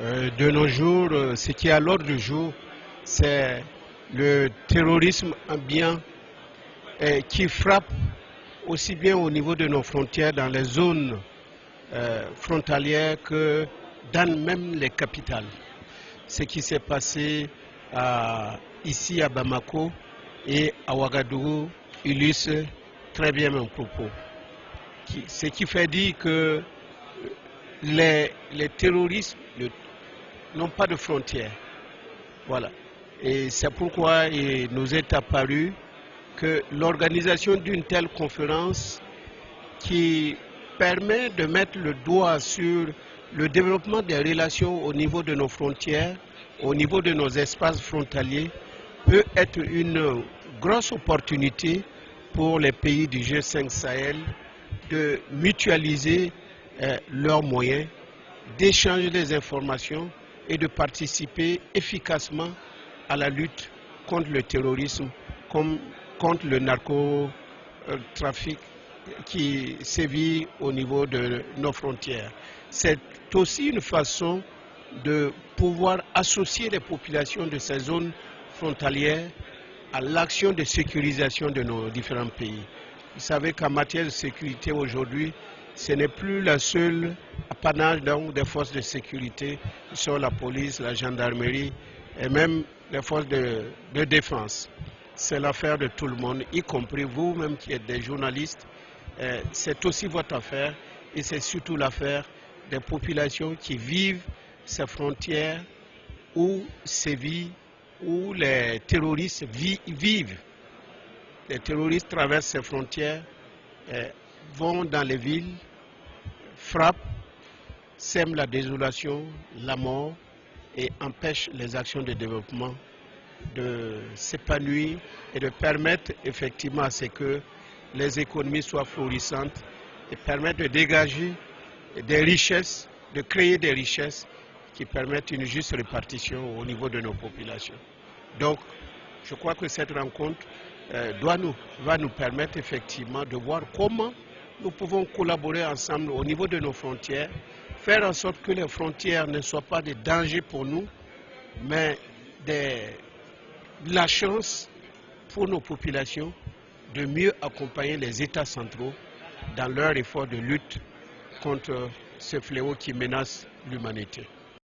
De nos jours, ce qui est à l'ordre du jour, c'est le terrorisme ambiant qui frappe aussi bien au niveau de nos frontières, dans les zones frontalières que dans même les capitales. Ce qui s'est passé ici à Bamako et à Ouagadougou illustre très bien mon propos. Ce qui fait dire que les terroristes n'ont pas de frontières. Voilà. Et c'est pourquoi il nous est apparu que l'organisation d'une telle conférence qui permet de mettre le doigt sur le développement des relations au niveau de nos frontières, au niveau de nos espaces frontaliers, peut être une grosse opportunité pour les pays du G5 Sahel de mutualiser leurs moyens, d'échanger des informations et de participer efficacement à la lutte contre le terrorisme, comme contre le narcotrafic qui sévit au niveau de nos frontières. C'est aussi une façon de pouvoir associer les populations de ces zones frontalières à l'action de sécurisation de nos différents pays. Vous savez qu'en matière de sécurité aujourd'hui, ce n'est plus la seule apanage des forces de sécurité, qui sont la police, la gendarmerie et même les forces de défense. C'est l'affaire de tout le monde, y compris vous-même qui êtes des journalistes. C'est aussi votre affaire et c'est surtout l'affaire des populations qui vivent ces frontières où sévit, où les terroristes vivent. Les terroristes traversent ces frontières, vont dans les villes, frappent, sèment la désolation, la mort et empêchent les actions de développement de s'épanouir et de permettre effectivement à ce que les économies soient florissantes et permettre de dégager des richesses, de créer des richesses qui permettent une juste répartition au niveau de nos populations. Donc, je crois que cette rencontre va nous permettre effectivement de voir comment nous pouvons collaborer ensemble au niveau de nos frontières, faire en sorte que les frontières ne soient pas des dangers pour nous, mais la chance pour nos populations de mieux accompagner les États centraux dans leur effort de lutte contre ce fléau qui menace l'humanité.